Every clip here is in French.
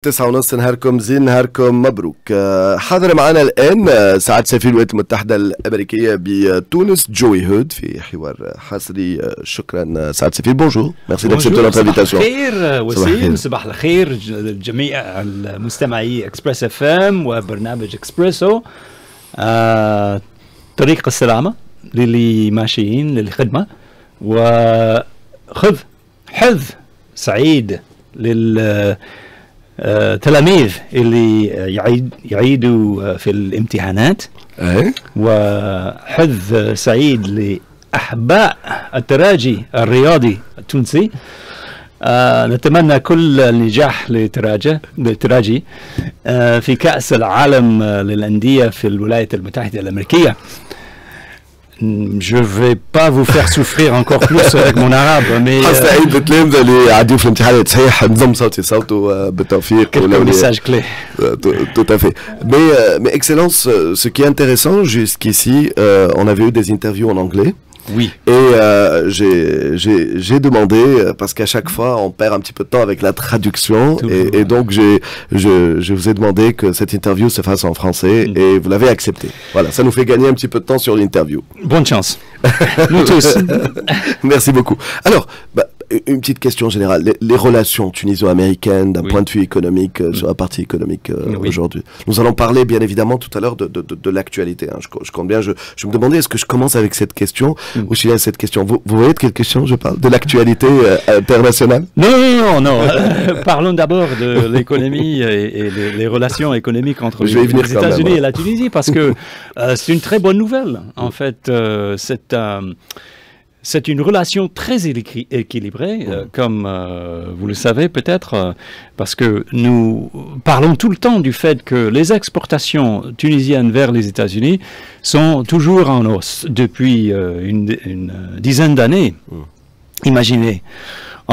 9:30 نهاركم زين، نهاركم مبروك. حاضر معنا الآن سعادة سفير الولايات المتحدة الأمريكية بتونس جوي هود في حوار حصري. شكرا سعادة سفير. بونجور، ميرسي d'accepter notre invitation. صباح الخير وسيم، صباح الخير جميع المستمعي اكسبريس اف ام وبرنامج اكسبريسو. طريق السلامة للي ماشيين للخدمة، وخذ حظ سعيد تلاميذ اللي يعيدوا في الامتحانات، وحظ سعيد لأحباء التراجي الرياضي التونسي. نتمنى كل النجاح للتراجي في كأس العالم للأندية في الولايات المتحدة الأمريكية. Je ne vais pas vous faire souffrir encore plus avec mon arabe, mais سعيد بالتلامذة اللي عديوا في الامتحانات. صحيح نضم صوته بالتوفيق. quelques messages clés. Tout à fait. Mais Excellence, ce qui est intéressant jusqu'ici, on avait eu des interviews en anglais. Oui. Et j'ai demandé, parce qu'à chaque fois on perd un petit peu de temps avec la traduction, et donc je vous ai demandé que cette interview se fasse en français, et vous l'avez accepté. Voilà, ça nous fait gagner un petit peu de temps sur l'interview. Bonne chance. Nous tous. Merci beaucoup. Alors, une petite question générale. Les relations tuniso-américaines d'un point de vue économique, sur la partie économique aujourd'hui. Nous allons parler bien évidemment tout à l'heure de l'actualité. Hein. Je compte bien. Je me demandais, est-ce que je commence avec cette question ou s'il y a cette question. Vous voyez de quelle question je parle? De l'actualité internationale? Non. Parlons d'abord de l'économie et les relations économiques entre les États-Unis et la Tunisie, parce que c'est une très bonne nouvelle. En fait, c'est une relation très équilibrée, comme vous le savez peut-être, parce que nous parlons tout le temps du fait que les exportations tunisiennes vers les États-Unis sont toujours en hausse depuis une dizaine d'années. Imaginez,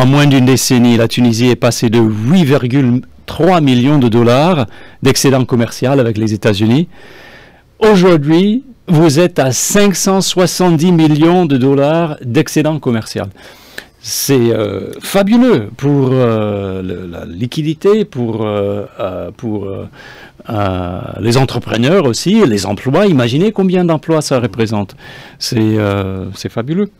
en moins d'une décennie, la Tunisie est passée de 8,3 millions de dollars d'excédent commercial avec les États-Unis. Aujourd'hui, vous êtes à 570 millions de dollars d'excédent commercial. C'est fabuleux pour la liquidité, pour les entrepreneurs aussi, les emplois. Imaginez combien d'emplois ça représente. C'est fabuleux.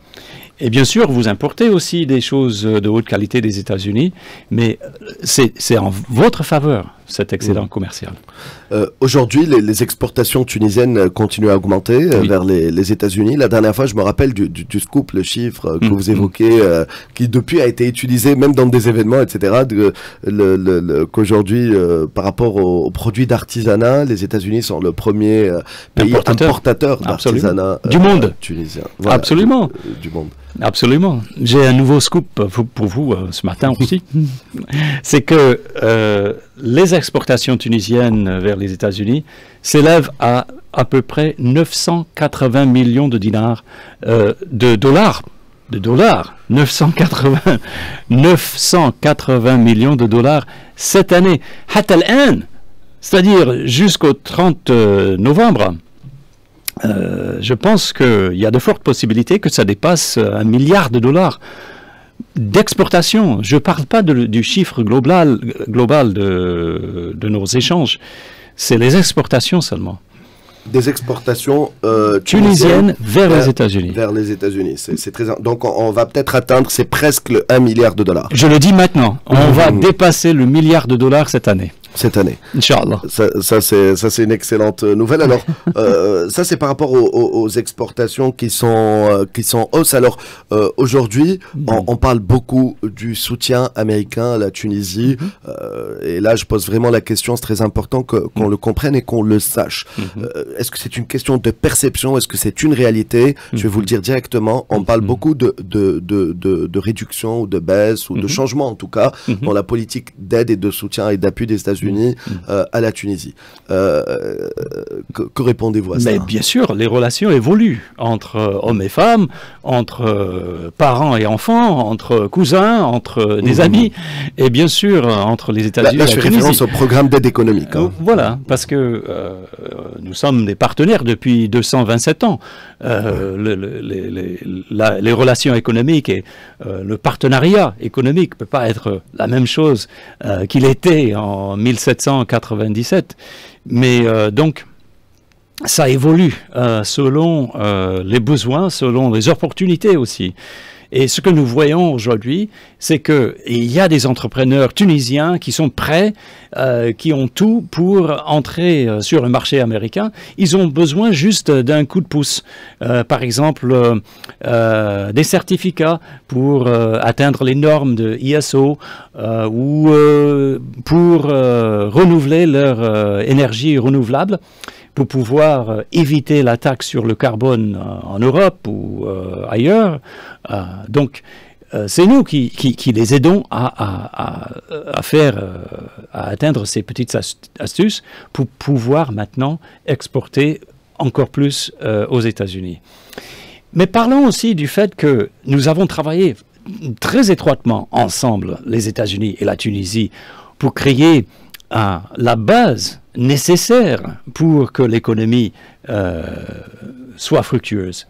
Et bien sûr, vous importez aussi des choses de haute qualité des États-Unis, mais c'est en votre faveur, cet excédent commercial. Aujourd'hui, les exportations tunisiennes continuent à augmenter vers les États-Unis. La dernière fois, je me rappelle du scoop, le chiffre que vous évoquez, qui depuis a été utilisé même dans des événements, etc. Qu'aujourd'hui, par rapport aux produits d'artisanat, les États-Unis sont le premier pays importateur d'artisanat du monde tunisien. Voilà, absolument. Du monde. Absolument. J'ai un nouveau scoop pour vous ce matin aussi. C'est que les exportations tunisiennes vers les États-Unis s'élèvent à peu près 980 millions de dinars, de dollars. 980 millions de dollars cette année. C'est-à-dire jusqu'au 30 novembre. Je pense qu'il y a de fortes possibilités que ça dépasse 1 milliard de dollars d'exportation. Je ne parle pas du chiffre global de nos échanges. C'est les exportations seulement. Des exportations tunisiennes vers les États-Unis. Vers les États-Unis. C'est très... Donc on va peut-être atteindre, c'est presque le 1 milliard de dollars. Je le dis maintenant, on va dépasser le milliard de dollars cette année. Cette année. Inch'Allah. Ça c'est une excellente nouvelle. Alors, ça c'est par rapport aux exportations qui sont hausse. Alors, aujourd'hui, on parle beaucoup du soutien américain à la Tunisie. Et là, je pose vraiment la question, c'est très important qu'on le comprenne et qu'on le sache. Est-ce que c'est une question de perception? Est-ce que c'est une réalité? Je vais vous le dire directement. On parle beaucoup de réduction ou de baisse ou de changement, en tout cas, dans la politique d'aide et de soutien et d'appui des États-Unis États-Unis à la Tunisie. Que répondez-vous à ça? Mais bien sûr, les relations évoluent entre hommes et femmes, entre parents et enfants, entre cousins, entre des amis, et bien sûr entre les États-Unis et la Tunisie. Je fais référence au programme d'aide économique. Voilà, parce que nous sommes des partenaires depuis 227 ans. Les relations économiques et le partenariat économique ne peut pas être la même chose qu'il était en 1797. Mais donc, ça évolue selon les besoins, selon les opportunités aussi. Et ce que nous voyons aujourd'hui, c'est qu'il y a des entrepreneurs tunisiens qui sont prêts, qui ont tout pour entrer sur le marché américain. Ils ont besoin juste d'un coup de pouce. Par exemple, des certificats pour atteindre les normes de ISO ou pour renouveler leur énergie renouvelable, pour pouvoir éviter la taxe sur le carbone en Europe ou ailleurs. Donc, c'est nous qui les aidons à atteindre ces petites astuces pour pouvoir maintenant exporter encore plus aux États-Unis. Mais parlons aussi du fait que nous avons travaillé très étroitement ensemble, les États-Unis et la Tunisie, pour créer la base nécessaire pour que l'économie soit fructueuse.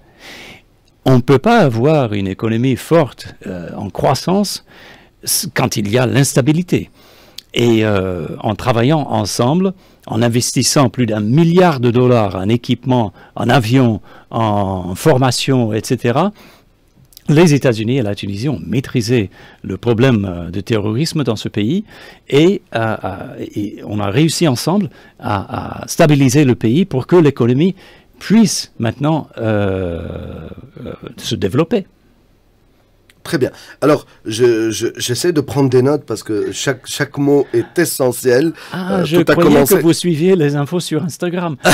On ne peut pas avoir une économie forte en croissance quand il y a l'instabilité. Et en travaillant ensemble, en investissant plus d'1 milliard de dollars en équipement, en avions, en formation, etc., les États-Unis et la Tunisie ont maîtrisé le problème de terrorisme dans ce pays et on a réussi ensemble à stabiliser le pays pour que l'économie puisse maintenant se développer. Très bien. Alors, j'essaie de prendre des notes parce que chaque mot est essentiel. Je croyais que vous suiviez les infos sur Instagram. Non,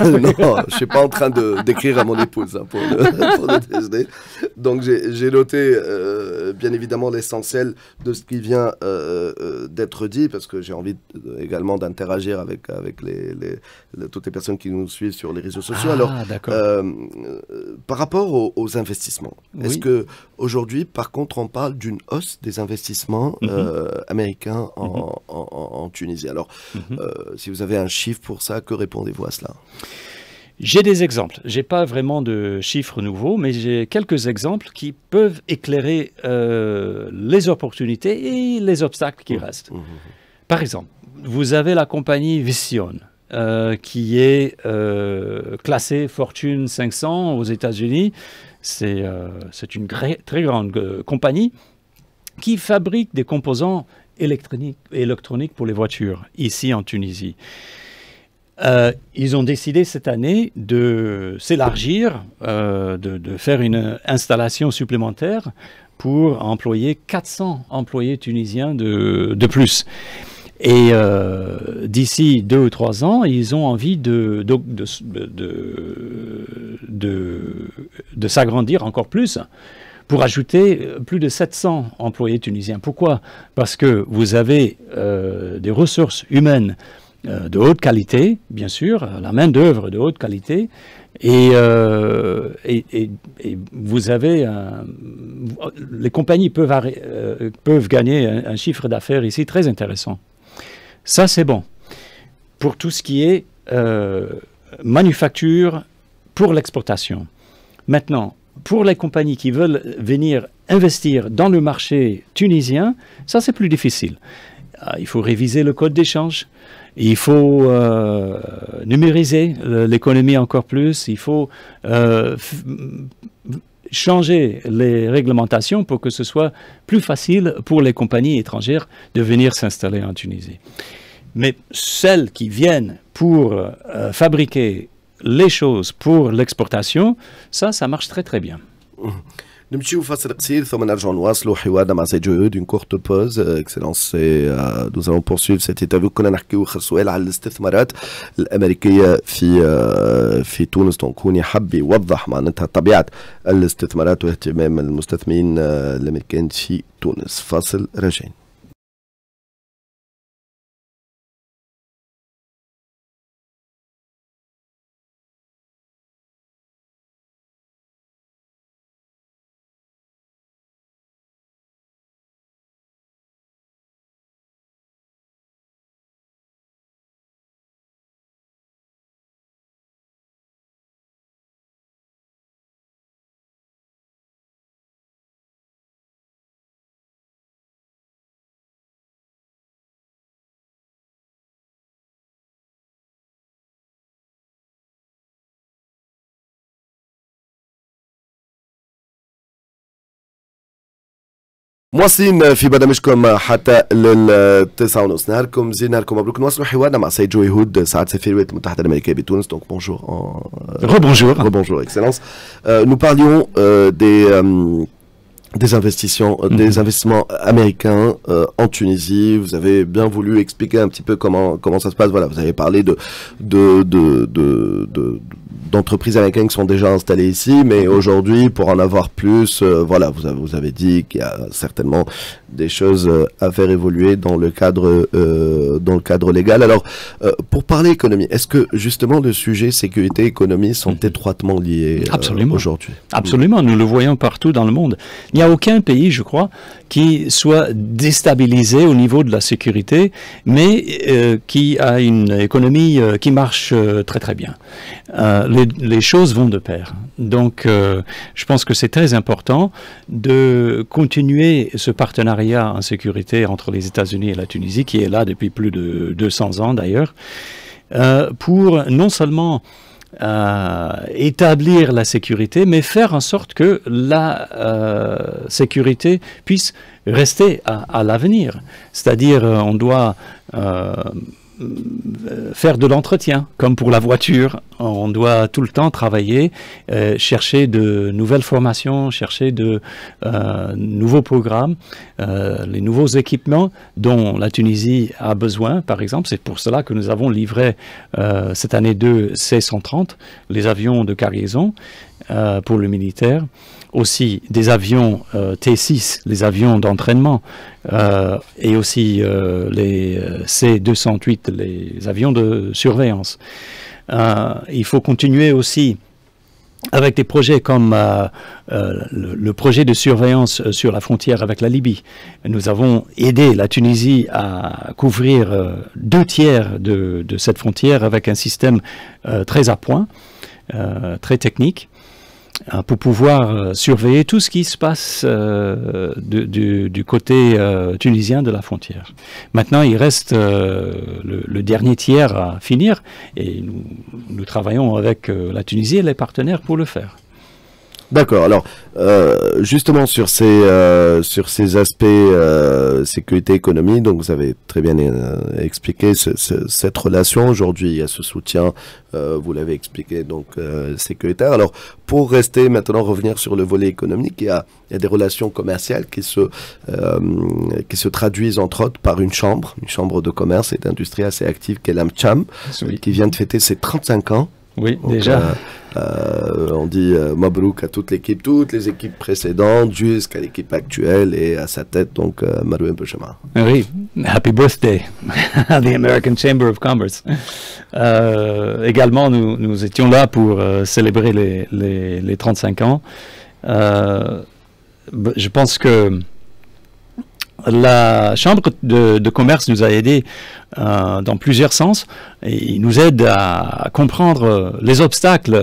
je ne suis pas en train d'écrire à mon épouse pour le déjeuner. Donc, j'ai noté bien évidemment l'essentiel de ce qui vient d'être dit parce que j'ai envie également d'interagir avec toutes les personnes qui nous suivent sur les réseaux sociaux. Alors, par rapport aux investissements, est-ce que aujourd'hui, par contre, on parle d'une hausse des investissements américains en Tunisie. Alors, si vous avez un chiffre pour ça, que répondez-vous à cela? J'ai des exemples. Je n'ai pas vraiment de chiffres nouveaux, mais j'ai quelques exemples qui peuvent éclairer les opportunités et les obstacles qui restent. Par exemple, vous avez la compagnie Vision, qui est classée Fortune 500 aux États-Unis. C'est une très grande compagnie qui fabrique des composants électroniques pour les voitures, ici en Tunisie. Ils ont décidé cette année de s'élargir, de faire une installation supplémentaire pour employer 400 employés tunisiens de plus. Et d'ici 2 ou 3 ans, ils ont envie de s'agrandir encore plus pour ajouter plus de 700 employés tunisiens. Pourquoi? Parce que vous avez des ressources humaines de haute qualité, bien sûr, la main-d'œuvre de haute qualité, et vous avez les compagnies peuvent gagner un chiffre d'affaires ici très intéressant. Ça, c'est bon pour tout ce qui est manufacture pour l'exportation. Maintenant, pour les compagnies qui veulent venir investir dans le marché tunisien, ça, c'est plus difficile. Il faut réviser le code d'échange, il faut numériser l'économie encore plus, il faut changer les réglementations pour que ce soit plus facile pour les compagnies étrangères de venir s'installer en Tunisie. Mais celles qui viennent pour fabriquer les choses pour l'exportation, ça marche très très bien. نمشيو فاصل قصير ثم نرجع نواصلوا حوارنا مع سيد جهود une courte pause. Excellence, nous allons poursuivre cette interview. كنا نحكيو آخر سؤال على الاستثمارات الأمريكية في تونس. كوني حب يوضح معناتها طبيعة الاستثمارات واهتمام المستثمرين الأمريكان في تونس. فاصل راجعين. مواصلين في برنامجكم حتى للتسعة ونص. نهاركم زين، نهاركم مبروك. نواصلوا حوارنا مع سيد جو يهود سعادة سفير الولايات المتحدة الأمريكية بتونس. Donc bonjour. Rebonjour. Rebonjour, Excellence. Nous parlions des investissements américains en Tunisie. Vous avez bien voulu expliquer un petit peu comment ça se passe. Voilà, vous avez parlé d'entreprises américaines qui sont déjà installées ici, mais aujourd'hui, pour en avoir plus, voilà, vous avez dit qu'il y a certainement des choses à faire évoluer dans le cadre légal. Alors, pour parler économie, est-ce que justement le sujet sécurité et économie sont étroitement liés aujourd'hui? Absolument, nous le voyons partout dans le monde. Il n'y a aucun pays, je crois, qui soit déstabilisé au niveau de la sécurité, mais qui a une économie qui marche très très bien. Les choses vont de pair. Donc, je pense que c'est très important de continuer ce partenariat en sécurité entre les États-Unis et la Tunisie, qui est là depuis plus de 200 ans d'ailleurs, pour non seulement établir la sécurité, mais faire en sorte que la sécurité puisse rester à l'avenir. C'est-à-dire, on doit faire de l'entretien, comme pour la voiture. On doit tout le temps travailler, chercher de nouvelles formations, chercher de nouveaux programmes, les nouveaux équipements dont la Tunisie a besoin, par exemple. C'est pour cela que nous avons livré cette année 2 C-130, les avions de cargaison pour le militaire. Aussi des avions T6, les avions d'entraînement, et aussi les C-208, les avions de surveillance. Il faut continuer aussi avec des projets comme le projet de surveillance sur la frontière avec la Libye. Nous avons aidé la Tunisie à couvrir 2/3 de cette frontière avec un système très à point, très technique, pour pouvoir surveiller tout ce qui se passe du côté tunisien de la frontière. Maintenant, il reste le dernier tiers à finir et nous travaillons avec la Tunisie et les partenaires pour le faire. D'accord. Alors, justement sur ces aspects sécurité économie, donc vous avez très bien expliqué cette relation. Aujourd'hui, il y a ce soutien, vous l'avez expliqué, donc sécuritaire. Alors, pour rester maintenant, revenir sur le volet économique, il y a des relations commerciales qui se traduisent entre autres par une chambre de commerce et d'industrie assez active qu'est l'AmCham, qui vient de fêter ses 35 ans. Oui, donc, déjà. On dit Mabrouk à toutes les équipes précédentes jusqu'à l'équipe actuelle et à sa tête, donc Marouane Bouchama. Oui, happy birthday à the American Chamber of Commerce. Également, nous étions là pour célébrer les 35 ans. Je pense que la Chambre de commerce nous a aidés dans plusieurs sens et il nous aide à comprendre les obstacles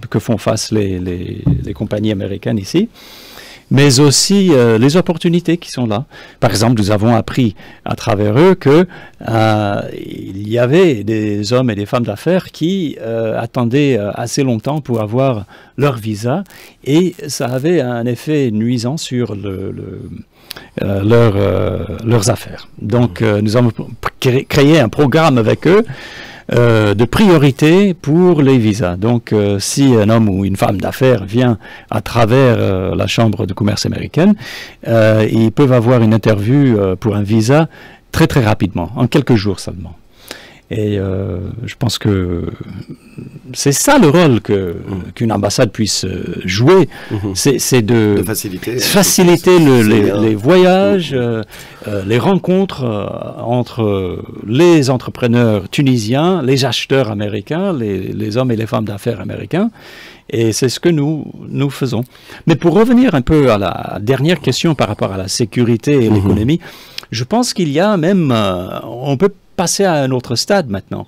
que font face les compagnies américaines ici, mais aussi les opportunités qui sont là. Par exemple, nous avons appris à travers eux qu'il y avait des hommes et des femmes d'affaires qui attendaient assez longtemps pour avoir leur visa et ça avait un effet nuisant sur leurs affaires. Donc nous avons créé un programme avec eux de priorité pour les visas. Donc si un homme ou une femme d'affaires vient à travers la Chambre de commerce américaine, ils peuvent avoir une interview pour un visa très très rapidement, en quelques jours seulement. Et je pense que c'est ça le rôle qu'une ambassade puisse jouer, c'est de faciliter les voyages, les rencontres entre les entrepreneurs tunisiens, les acheteurs américains, les hommes et les femmes d'affaires américains. Et c'est ce que nous faisons. Mais pour revenir un peu à la dernière question par rapport à la sécurité et l'économie, je pense qu'il y a même, on peut passer à un autre stade maintenant.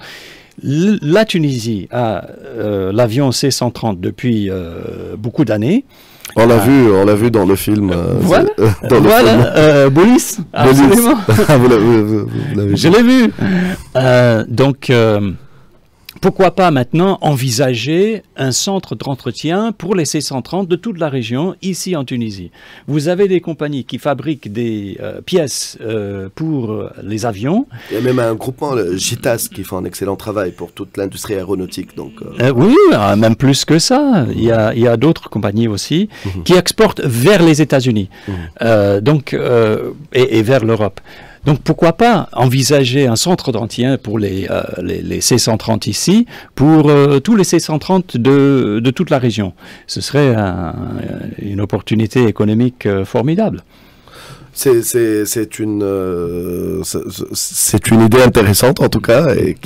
La Tunisie a l'avion C-130 depuis beaucoup d'années. On l'a vu dans le film. Voilà, Boulis, absolument. Vous l'avez vu. Je l'ai vu. Donc, pourquoi pas maintenant envisager un centre d'entretien pour les C-130 de toute la région, ici en Tunisie. Vous avez des compagnies qui fabriquent des pièces pour les avions. Il y a même un groupement, le JITAS, qui fait un excellent travail pour toute l'industrie aéronautique. Donc, oui, même plus que ça. Il y a d'autres compagnies aussi qui exportent vers les États-Unis et vers l'Europe. Donc pourquoi pas envisager un centre d'entretien pour les C-130 ici, pour tous les C-130 de toute la région. Ce serait une opportunité économique formidable. C'est une idée intéressante en tout cas, et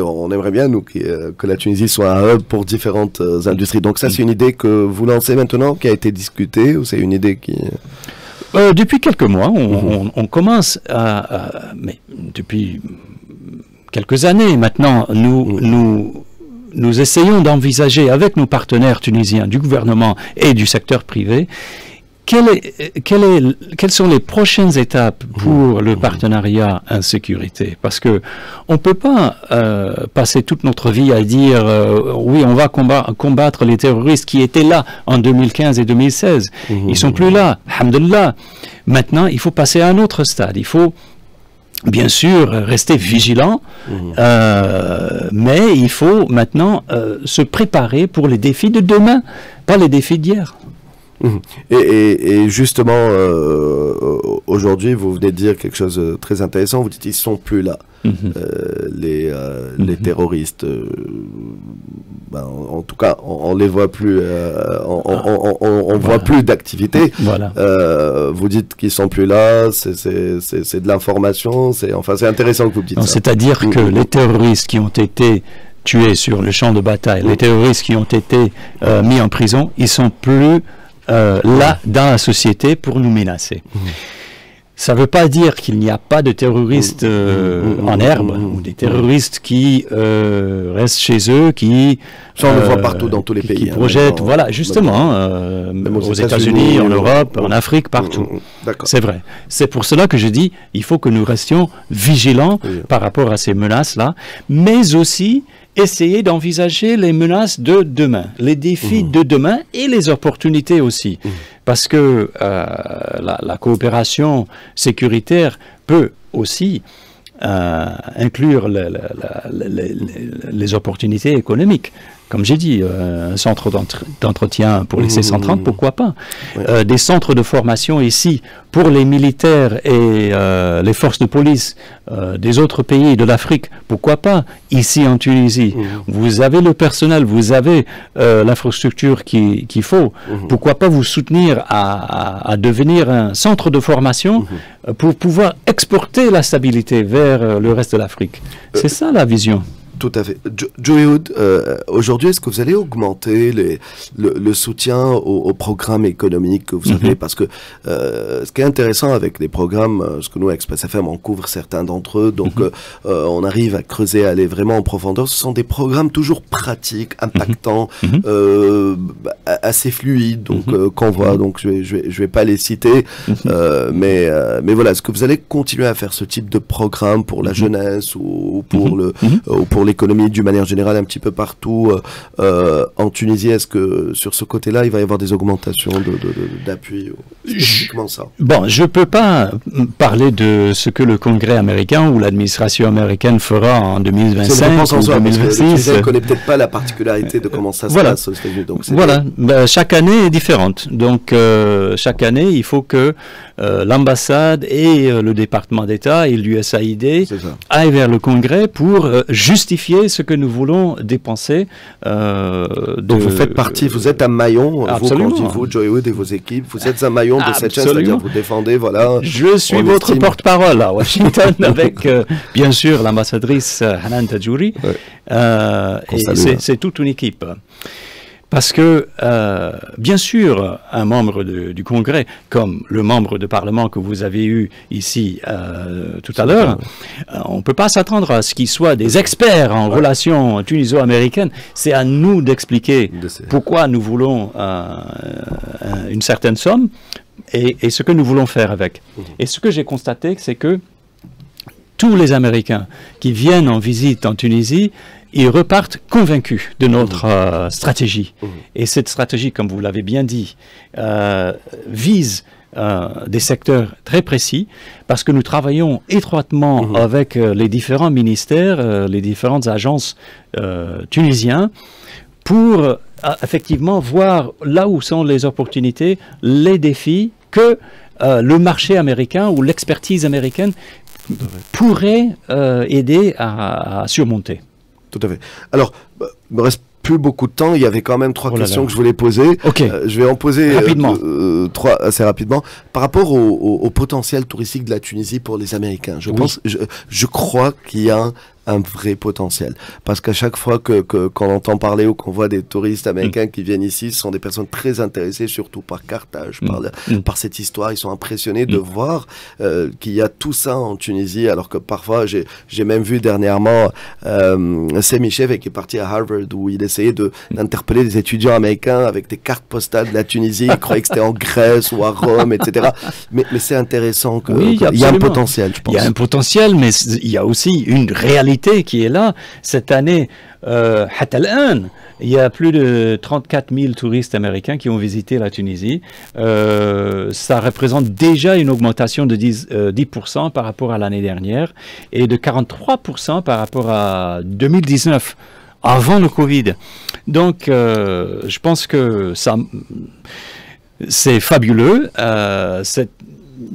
on aimerait bien nous que la Tunisie soit un hub pour différentes industries. Donc ça, c'est une idée que vous lancez maintenant, qui a été discutée, ou c'est une idée qui... Depuis quelques mois, on commence mais depuis quelques années maintenant, nous essayons d'envisager avec nos partenaires tunisiens du gouvernement et du secteur privé quelles sont les prochaines étapes pour le partenariat en sécurité? Parce que on ne peut pas passer toute notre vie à dire oui, on va combattre les terroristes qui étaient là en 2015 et 2016. Ils ne sont plus là, alhamdoulilah. Maintenant, il faut passer à un autre stade. Il faut bien sûr rester vigilant, mais il faut maintenant se préparer pour les défis de demain, pas les défis d'hier. Et justement, aujourd'hui, vous venez de dire quelque chose de très intéressant. Vous dites qu'ils ne sont plus là, les terroristes. En tout cas, on les voit plus. On voit plus d'activité. Voilà. Vous dites qu'ils sont plus là. C'est de l'information. C'est intéressant que vous dites ça. C'est-à-dire que les terroristes qui ont été tués sur le champ de bataille, les terroristes qui ont été mis en prison, ils sont plus là dans la société pour nous menacer. Ça ne veut pas dire qu'il n'y a pas de terroristes en herbe, ou des terroristes qui restent chez eux, qui... Ça, on le voit partout dans tous les pays. Qui projettent, voilà, justement, aux États-Unis, en Europe, en Afrique, partout. C'est vrai. C'est pour cela que je dis, il faut que nous restions vigilants par rapport à ces menaces-là, mais aussi essayer d'envisager les menaces de demain, les défis de demain et les opportunités aussi. Parce que la coopération sécuritaire peut aussi inclure les opportunités économiques. Comme j'ai dit, un centre d'entretien pour les C-130, pourquoi pas. Des centres de formation ici pour les militaires et les forces de police des autres pays de l'Afrique, pourquoi pas. Ici en Tunisie, vous avez le personnel, vous avez l'infrastructure qu'il faut. Pourquoi pas vous soutenir à devenir un centre de formation pour pouvoir exporter la stabilité vers le reste de l'Afrique. C'est ça la vision. Tout à fait. Joey Hood, aujourd'hui, est-ce que vous allez augmenter le soutien aux programmes économiques que vous avez? Parce que ce qui est intéressant avec les programmes, ce que nous, à Express FM, on couvre certains d'entre eux, donc on arrive à creuser, à aller vraiment en profondeur. Ce sont des programmes toujours pratiques, impactants, assez fluides, donc qu'on voit. Donc je vais pas les citer, mais voilà, est-ce que vous allez continuer à faire ce type de programme pour la jeunesse ou pour l'économie d'une manière générale un petit peu partout en Tunisie? Est-ce que sur ce côté-là, il va y avoir des augmentations d'appui? Comment ça? Bon, je ne peux pas parler de ce que le Congrès américain ou l'administration américaine fera en 2025 ou 2026. Je ne connais peut-être pas la particularité de comment ça se passe aux États-Unis. Voilà, chaque année est différente. Donc, chaque année, il faut que l'ambassade et le département d'État et l'USAID aillent vers le Congrès pour justifier ce que nous voulons dépenser. Donc vous faites partie, vous êtes un maillon, vous, Joey Hood et vos équipes, vous êtes un maillon de cette chaîne, c'est-à-dire vous défendez, voilà. Je suis votre porte-parole à Washington avec, bien sûr, l'ambassadrice Hanan Tadjouri. C'est toute une équipe. Parce que, bien sûr, un membre du Congrès, comme le membre de Parlement que vous avez eu ici tout à l'heure, on ne peut pas s'attendre à ce qu'ils soient des experts en relations tuniso-américaines. C'est à nous d'expliquer pourquoi nous voulons une certaine somme et ce que nous voulons faire avec. Et ce que j'ai constaté, c'est que tous les Américains qui viennent en visite en Tunisie, ils repartent convaincus de notre stratégie. Et cette stratégie, comme vous l'avez bien dit, vise des secteurs très précis, parce que nous travaillons étroitement avec les différents ministères, les différentes agences tunisiennes, pour effectivement voir là où sont les opportunités, les défis que le marché américain ou l'expertise américaine pourrait aider à surmonter. Tout à fait. Alors, il me reste plus beaucoup de temps. Il y avait quand même trois questions que je voulais poser. Okay. Je vais en poser rapidement. Trois assez rapidement. Par rapport au potentiel touristique de la Tunisie pour les Américains, je crois qu'il y a un vrai potentiel. Parce qu'à chaque fois qu'on entend parler ou qu'on voit des touristes américains qui viennent ici, ce sont des personnes très intéressées, surtout par Carthage, par cette histoire. Ils sont impressionnés de voir qu'il y a tout ça en Tunisie, alors que parfois, j'ai même vu dernièrement Semichev qui est parti à Harvard, où il essayait d'interpeller des étudiants américains avec des cartes postales de la Tunisie. Ils croyaient que c'était en Grèce ou à Rome, etc. Mais c'est intéressant qu'il y a un potentiel, je pense. Il y a un potentiel, mais il y a aussi une réalité qui est là. Cette année, il y a plus de 34 000 touristes américains qui ont visité la Tunisie. Ça représente déjà une augmentation de 10% par rapport à l'année dernière et de 43% par rapport à 2019, avant le Covid. Donc, je pense que c'est fabuleux.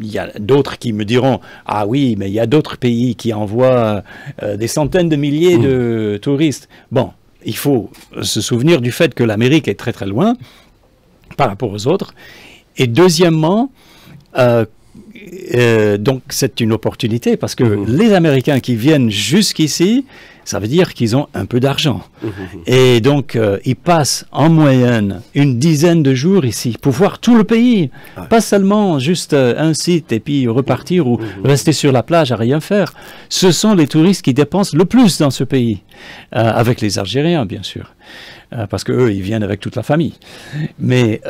Il y a d'autres qui me diront « Ah oui, mais il y a d'autres pays qui envoient des centaines de milliers de touristes. » Bon, il faut se souvenir du fait que l'Amérique est très très loin par rapport aux autres. Et deuxièmement, donc c'est une opportunité parce que les Américains qui viennent jusqu'ici, ça veut dire qu'ils ont un peu d'argent. Et donc, ils passent en moyenne une dizaine de jours ici pour voir tout le pays. Pas seulement juste un site et puis repartir ou rester sur la plage à rien faire. Ce sont les touristes qui dépensent le plus dans ce pays. Avec les Algériens, bien sûr. Parce qu'eux, ils viennent avec toute la famille. Mais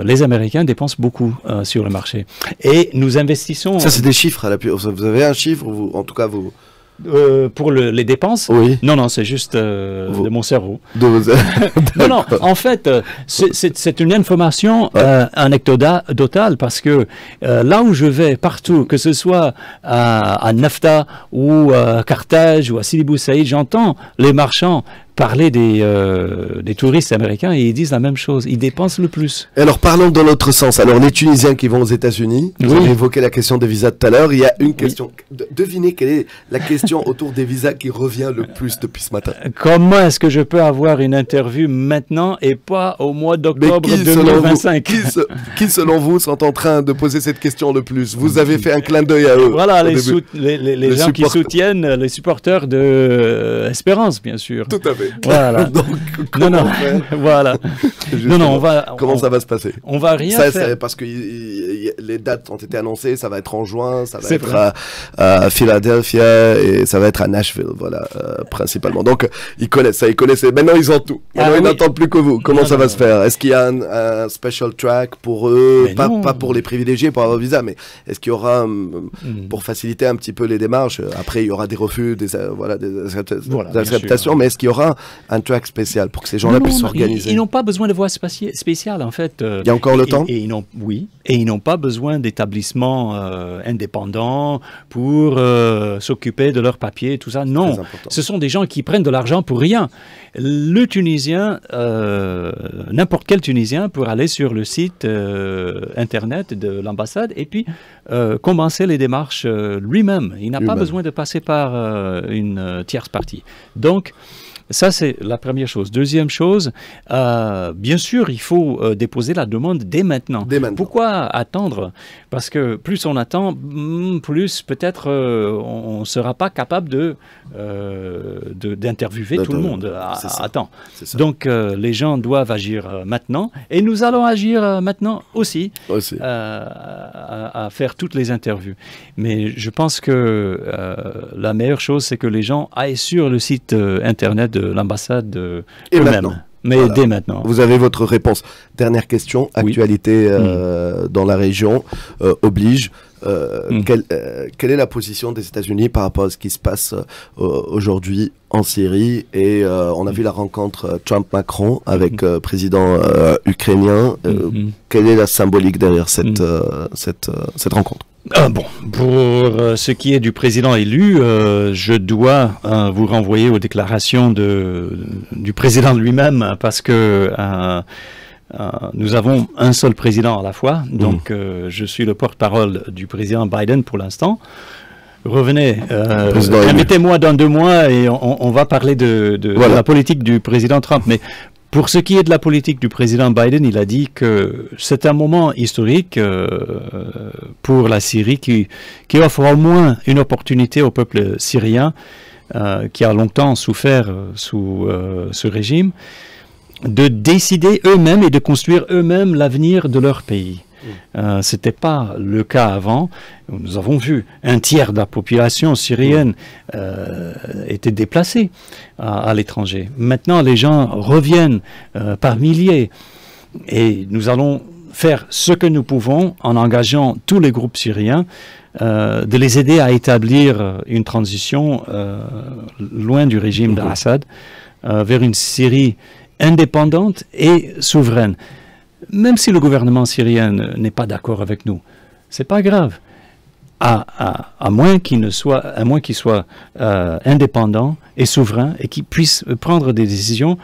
les Américains dépensent beaucoup sur le marché. Et nous investissons... Ça, c'est des chiffres à l'appui. Vous avez un chiffre, en tout cas, vous... pour les dépenses? Oui. Non, c'est juste de mon cerveau. Non, en fait, c'est une information anecdotale parce que là où je vais, partout, que ce soit à Nafta ou à Carthage ou à Sidi Bou Saïd, j'entends les marchands parler des touristes américains et ils disent la même chose. Ils dépensent le plus. Et alors, parlons dans l'autre sens. Alors, les Tunisiens qui vont aux États-Unis, vous avez évoqué la question des visas tout à l'heure. Il y a une question. Devinez quelle est la question autour des visas qui revient le plus depuis ce matin. Comment est-ce que je peux avoir une interview maintenant et pas au mois d'octobre 2025? Qui, selon vous, sont en train de poser cette question le plus? Vous avez fait un clin d'œil à eux. Voilà, les gens qui soutiennent les supporters de Espérance, bien sûr. Tout à fait. Voilà. Donc, voilà. Comment ça va se passer? On va rien faire. C'est parce que les dates ont été annoncées. Ça va être en juin. Ça va être à Philadelphia et ça va être à Nashville. Voilà, principalement. Donc, ils connaissent ça. Ils connaissent. Maintenant, ils ont tout. Maintenant, ils n'attendent plus que vous. Comment ça va se faire? Est-ce qu'il y a un special track pour eux? Pas pour les privilégiés, pour avoir un visa, mais est-ce qu'il y aura, pour faciliter un petit peu les démarches, après, il y aura des refus, des acceptations, mais est-ce qu'il y aura un track spécial pour que ces gens-là puissent s'organiser? Ils n'ont pas besoin de voie spéciale, en fait. Il y a encore le temps? Oui, et ils n'ont pas besoin d'établissements indépendants pour s'occuper de leurs papiers, tout ça. Non, ce sont des gens qui prennent de l'argent pour rien. Le Tunisien, n'importe quel Tunisien peut aller sur le site Internet de l'ambassade et puis commencer les démarches lui-même. Il n'a pas besoin de passer par une tierce partie. Donc, ça, c'est la première chose. Deuxième chose, bien sûr, il faut déposer la demande dès maintenant. Pourquoi attendre? Parce que plus on attend, plus peut-être on ne sera pas capable d'interviewer tout le monde à temps. Donc, les gens doivent agir maintenant. Et nous allons agir maintenant aussi. À faire toutes les interviews. Mais je pense que la meilleure chose, c'est que les gens aillent sur le site Internet de l'ambassade eux-mêmes. mais voilà. dès maintenant. Vous avez votre réponse. Dernière question, actualité dans la région oblige. Quelle est la position des États-Unis par rapport à ce qui se passe aujourd'hui en Syrie? Et on a vu la rencontre Trump-Macron avec président ukrainien. Quelle est la symbolique derrière cette rencontre? Bon, pour ce qui est du président élu, je dois vous renvoyer aux déclarations du président lui-même, parce que nous avons un seul président à la fois, donc je suis le porte-parole du président Biden pour l'instant. Revenez, invitez-moi dans 2 mois et on va parler de la politique du président Trump. Mais pour ce qui est de la politique du président Biden, il a dit que c'est un moment historique pour la Syrie qui offre au moins une opportunité au peuple syrien qui a longtemps souffert sous ce régime, de décider eux-mêmes et de construire eux-mêmes l'avenir de leur pays. Ce n'était pas le cas avant. Nous avons vu un tiers de la population syrienne était déplacée à l'étranger. Maintenant, les gens reviennent par milliers et nous allons faire ce que nous pouvons en engageant tous les groupes syriens de les aider à établir une transition loin du régime d'Assad vers une Syrie indépendante et souveraine. Même si le gouvernement syrien n'est pas d'accord avec nous, c'est pas grave. À moins qu'il soit indépendant et souverain et qu'il puisse prendre des décisions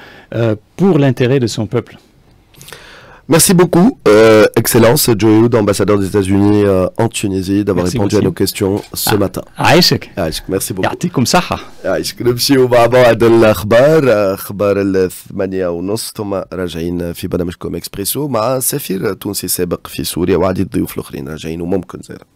pour l'intérêt de son peuple. Merci beaucoup, Excellence, Joe Ehud, ambassadeur des États-Unis en Tunisie, d'avoir répondu à nos questions ce matin. عايشك. Merci beaucoup. يعطيكم صحة. عايشك. نمشيو مع بعض الأخبار، أخبار 8:30 ثم راجعين في برنامجكم إكسبريسو مع سفير تونسي سابق في سوريا وعديد الضيوف الآخرين راجعين وممكن زيارة.